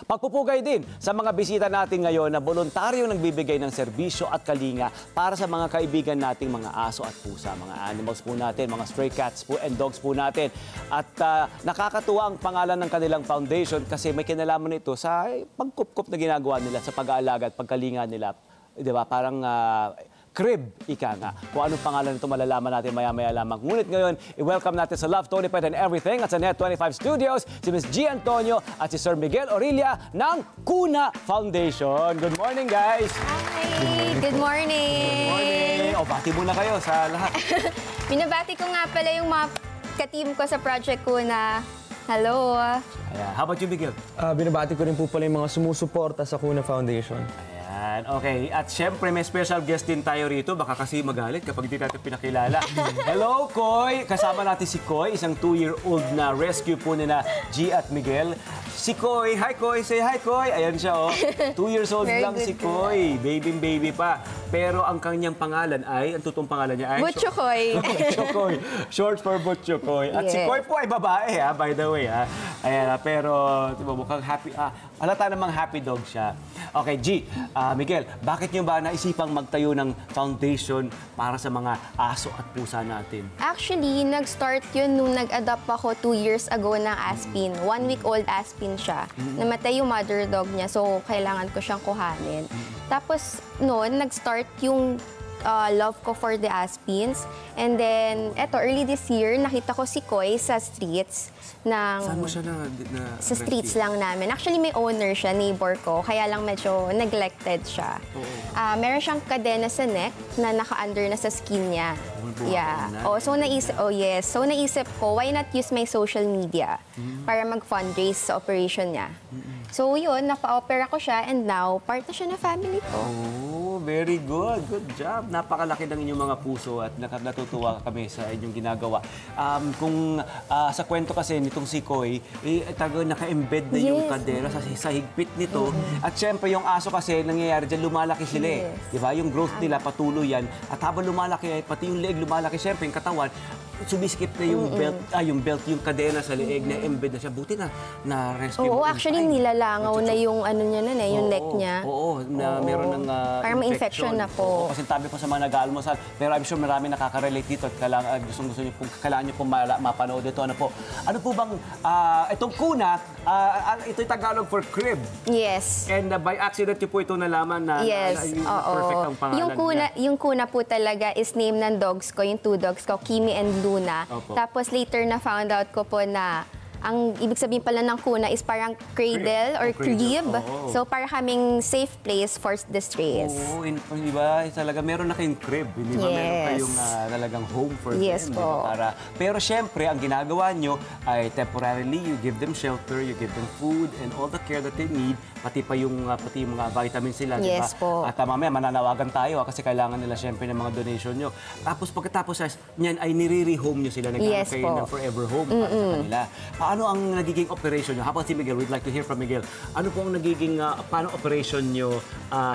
Pagpupugay din sa mga bisita natin ngayon na voluntaryong nagbibigay ng serbisyo at kalinga para sa mga kaibigan nating mga aso at pusa, mga animals po natin, mga stray cats po and dogs po natin. At nakakatuwa ang pangalan ng kanilang foundation kasi may kinalaman ito sa pagkup-kup na ginagawa nila sa pag-aalaga at pagkalinga nila. Di ba? Parang crib, ika nga. Kung anong pangalan nito malalaman natin maya-maya lamang. Ngunit ngayon, i-welcome natin sa Love, Tony Pet and Everything at sa Net25 Studios si Ms. G. Antonio at si Sir Miguel Aurelia ng Kuna Foundation. Good morning, guys! Hi! Good morning! Good morning! O, bati muna kayo sa lahat. Binabati ko nga pala yung mga ka-team ko sa project Kuna. Hello! Ayan. How about you, Miguel? Binabati ko rin po pala yung mga sumusuporta sa Kuna Foundation. Ayan, okay. At syempre, may special guest din tayo rito. Baka kasi magalit kapag di natin pinakilala. Hello, Koy! Kasama natin si Koy, isang 2-year-old na rescue po nila G at Miguel. Si Koy, hi Koy! Say hi, Koy! Ayan siya, oh. 2 years old lang si Koy. Baby pa. Pero ang kanyang pangalan ay, ang totoong pangalan niya ay... Butcho Koy. Butcho Koy. Short for Butcho Koy. At si Koy po ay babae, ha, by the way. Ha. Ayan, pero diba, mukhang happy. Halata namang happy dog siya. Okay, G, Miguel, bakit niyo ba naisipang magtayo ng foundation para sa mga aso at pusa natin? Actually, nag-start yun nung nag-adopt ako 2 years ago ng Aspin. 1-week-old Aspin siya. Namatay yung mother dog niya, so kailangan ko siyang kuhanin. Tapos noon, nag-start yung love ko for the Aspins. And then, early this year, nakita ko si Koy sa streets. Saan mo siya sa streets lang namin. Actually, may owner siya, neighbor ko, kaya lang medyo neglected siya. Meron siyang kadena sa neck na naka-under na sa skin niya. Yeah. So naisip ko, why not use my social media para mag-fundraise sa operation niya. So yun, napa-opera ko siya and now, part na siya ng family ko. Oh, very good. Good job. Napakalaki ng inyong mga puso at natutuwa kami sa inyong ginagawa. Kung sa kwento kasi nitong si Koy, naka-embed na yung kadera sa higpit nito. At syempre, yung aso kasi, nangyayari dyan, lumalaki sila eh. Diba? Yung growth nila, patuloy yan. At habang lumalaki, pati yung leeg lumalaki, syempre, yung katawan, sumiskip na yung yung kadena sa leeg na embed na siya. Buti na-rescue. Oo, actually, nilalangaw na yung ano niya nun yung neck niya. Oo, na meron ng parang may infection na po. Kasi tabi po sa mga nag-aalmusal. Pero I'm sure marami nakaka-relate dito at gusto niyo pong kailangan niyo pong mapanood ito. Ano po bang itong Kuna, ito'y Tagalog for crib. Yes. And by accident niyo po ito nalaman na perfect ang pangalan yung Kuna po talaga is name ng dogs ko, yung 2 dogs ko, Kimi and Luna. Tapos later na found out ko po na ang ibig sabihin pala ng Kuna is parang cradle or crib. So, para kaming safe place for the strays. Oo, di ba? Talaga meron na kayong crib. Hindi ba meron kayong talagang home for them? Yes po. Pero syempre, ang ginagawa nyo ay temporarily, you give them shelter, you give them food, and all the care that they need, pati yung mga vitamins sila, di ba? Yes po. At mamaya, mananawagan tayo kasi kailangan nila syempre ng mga donation nyo. Tapos pagkatapos niyan ay nire-rehome nyo sila, nagkakaroon kayo ng forever home para sa kanila. Ano ang nagiging operation nyo? Habang si Miguel, we'd like to hear from Miguel. Ano po ang nagiging, paano operation nyo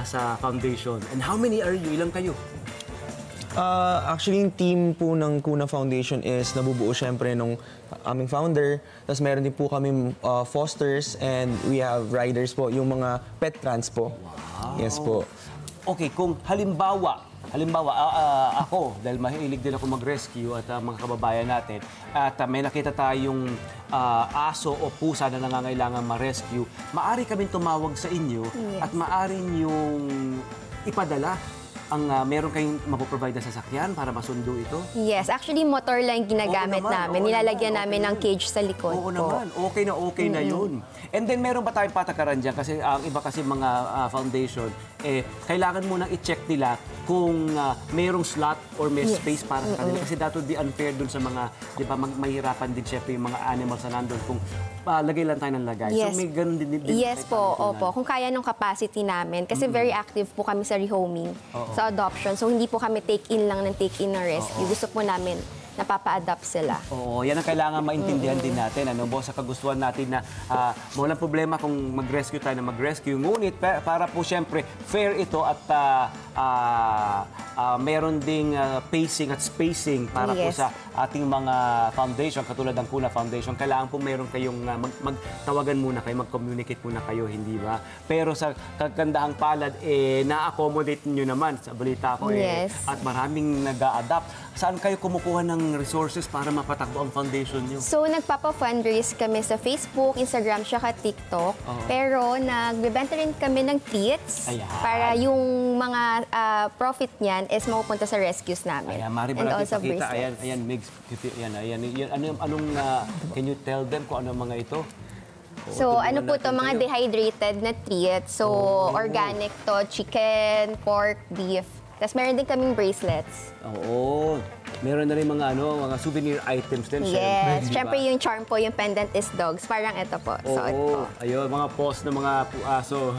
sa foundation? And how many are you? Ilang kayo? Actually, yung team po ng Kuna Foundation is nabubuo syempre nung aming founder. Tapos meron din po kami fosters and we have riders po, yung mga pet trans po. Wow. Yes po. Okay, kung halimbawa, ako, dahil mahilig din ako mag-rescue at mga kababayan natin, at may nakita tayong aso o pusa na nangangailangan ma-rescue, maaari kaming tumawag sa inyo at maaari niyong ipadala ang meron kayong mapoprovide na sasakyan para masundo ito? Yes, actually motor lang ginagamit namin. Nilalagyan namin ng cage sa likod po. Naman. Okay na yun. And then meron ba tayong patakaran dyan? Kasi ang iba kasi mga foundation, kailangan munang i-check nila kung mayroong slot or may space para sa kanila. Kasi that would be unfair dun sa mga, di ba, mahirapan din syempre yung mga animals na nandun kung lagay lang tayo ng lagay. Yes. So may ganun din. Yes po, opo. Kung kaya nung capacity namin. Kasi very active po kami sa rehoming, sa adoption. So hindi po kami take-in lang ng take-in ng rescue. Gusto po namin napapa-adapt sila. Oo, yan ang kailangan maintindihan din natin. Sa kagustuhan natin na walang problema kung mag-rescue tayo na mag-rescue. Ngunit para po siyempre fair ito at meron ding pacing at spacing para po Yes. sa ating mga foundation, katulad ng Kuna Foundation. Kailangan po meron kayong magtawagan muna kayo, mag-communicate muna kayo, hindi ba? Pero sa kagandahang palad, na-accommodate nyo naman sa balita ko. Yes. At maraming nag-a-adapt. Saan kayo kumukuha ng resources para mapatakbo ang foundation nyo? So, nagpapa-fundraise kami sa Facebook, Instagram, tsaka TikTok. Pero nagbebenta rin kami ng treats Ayan. para yung mga profit niyan is mapupunta sa rescues namin. Ayan, Mari ba And natin also pakita? Ayan, bracelets. ayan, Migs. Ayan. Anong, can you tell them kung ano mga ito? So, tulungan ano po natin to, mga kayo. dehydrated na treats. So, organic to, chicken, pork, beef. Tapos meron din kaming bracelets. Oo. Meron na rin mga souvenir items din. Yes. di ba? Siyempre yung charm po, yung pendant is dogs. Parang ito po. Suot Oo, ko. ayun, mga post ng mga aso.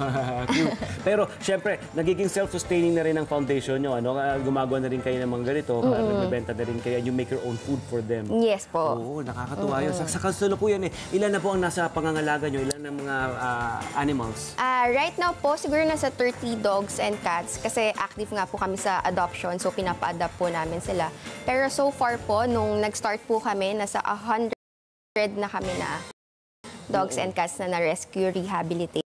Cute. Pero, syempre, nagiging self-sustaining na rin ang foundation nyo. Gumagawa na rin kayo ng mga ganito. Nagbebenta na rin kayo. You make your own food for them. Yes po. Oo, nakakatuwa yun. Sa kasalukuyan ilan na po ang nasa pangangalaga nyo? Ilan ang mga animals? Right now po, siguro nasa 30 dogs and cats kasi active nga po kami sa adoption, so pinapa-adopt po namin sila. Pero so far po, nung nag-start po kami, nasa 100 na kami na dogs and cats na na-rescue, rehabilitate,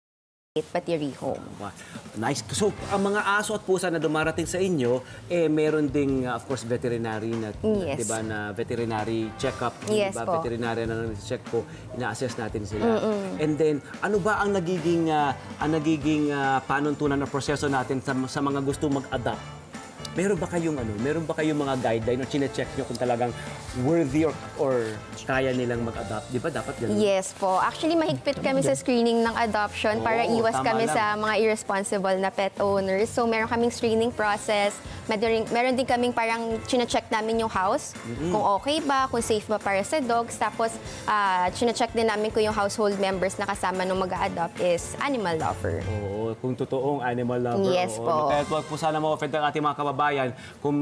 pati rehome. Wow. Nice. So, ang mga aso at pusa na dumarating sa inyo, meron ding, of course, veterinary na, Yes. diba, na veterinary check-up. Yes diba? po. Veterinary na check po, ina-assess natin sila. And then, ano ba ang nagiging panuntunan na proseso natin sa mga gusto mag-adapt? Meron ba kayong mga guideline o chine-check nyo kung talagang worthy or kaya nilang mag-adopt? Di ba dapat ganun? Yes po. Actually, mahigpit kami sa screening ng adoption para Oo, iwas tama kami lang. sa mga irresponsible na pet owners. So, meron kaming screening process. Meron din kaming parang chine-check namin yung house, kung okay ba, kung safe ba para sa dogs. Tapos, chine-check din namin kung yung household members na kasama nung mag-a-adopt is animal lover. Oo, kung totoong animal lover. Yes oo. po. Kaya huwag po sana ma-offend ang ating mga kababayan. Kung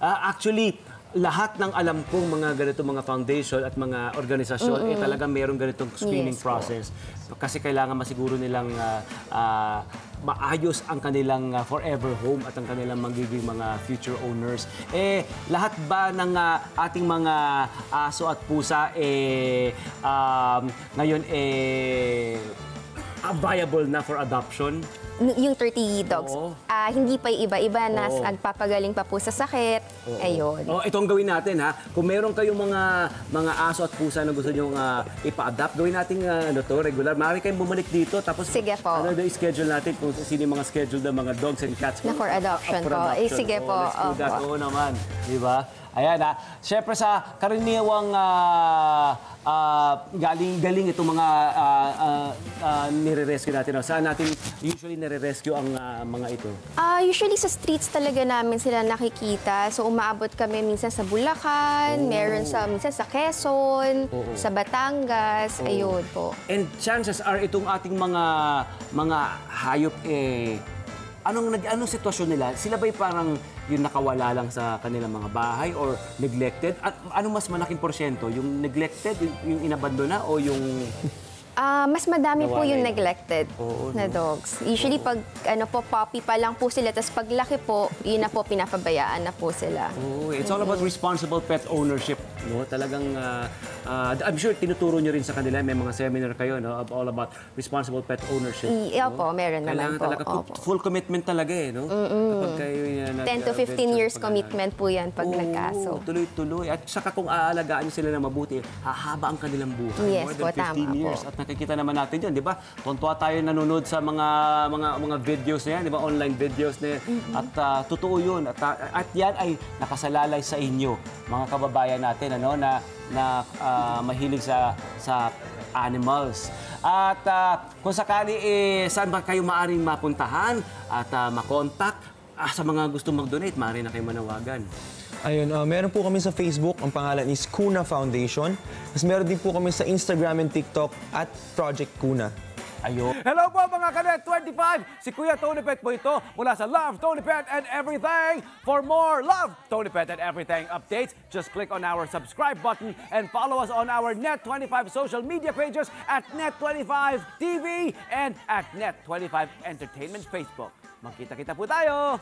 actually, lahat ng alam kong mga ganito mga foundation at mga organisasyon, talagang mayroong ganitong screening Yes po. process. Kasi kailangan masiguro nilang maayos ang kanilang forever home at ang kanilang magiging mga future owners. Lahat ba ng ating mga aso at pusa ngayon viable na for adoption? Yung 30 dogs, Oo. hindi pa iba-iba na Oo. nagpapagaling pa po sa sakit. Ayun. Oh, ito ang gawin natin ha. Kung meron kayong mga aso at pusa na gusto nyo ipa-adapt, gawin natin regular. Maaari kayong bumalik dito tapos Sige po. i-schedule natin kung sino yung mga schedule ng mga dogs and cats. Na for adoption For po. adoption. Sige po. Let's do that. Opo. Oo naman. Di ba? Ayan ha. Siyempre sa karaniwang galing itong mga nire-rescue natin. Saan natin usually nire-rescue ang mga ito? Usually sa streets talaga namin sila nakikita. So umaabot kami minsan sa Bulacan, meron minsan sa Quezon, sa Batangas, ayun po. And chances are itong ating mga hayop anong sitwasyon nila? Sila ba'y parang yung nakawala lang sa kanilang mga bahay or neglected? At ano mas malaking porsyento? Yung neglected, yung inabandona o yung Mas madami po Nawalay. yung neglected Oo, na dogs. Usually pag puppy pa lang po sila, tapos paglaki po, yun na po, pinapabayaan na po sila. it's all about responsible pet ownership, no? Talagang I'm sure tinuturo nyo rin sa kanila, may mga seminar kayo, no, all about responsible pet ownership. Opo, meron naman Kailangan po. talaga Opo. full commitment talaga no? Kapag kayo 10 to 15 years commitment po yan pag nagkaso. Tuloy-tuloy. At saka kung aalagaan nyo sila na mabuti, hahaba ang kanilang buhay. Yes More po, than 15 tama years. po. At nakikita naman natin yun, di ba? Tuntua tayo nanonood sa mga videos na yan, di ba? Online videos na yan. At totoo yun. At yan ay nakasalalay sa inyo, mga kababayan natin, na mahilig sa animals. At kung sakali, saan ba kayo maaring mapuntahan at makontak sa mga gusto mag-donate, maaari na kayo manawagan. Ayun, meron po kami sa Facebook, ang pangalan is Kuna Foundation. Tapos meron din po kami sa Instagram and TikTok at Project Kuna. Ayun. Hello po mga Kanet 25! Si Kuya Tony Pet po ito mula sa Love, Tony Pet and Everything. For more Love, Tony Pet and Everything updates, just click on our subscribe button and follow us on our Net25 social media pages at Net25 TV and at Net25 Entertainment Facebook. Magkita-kita po tayo!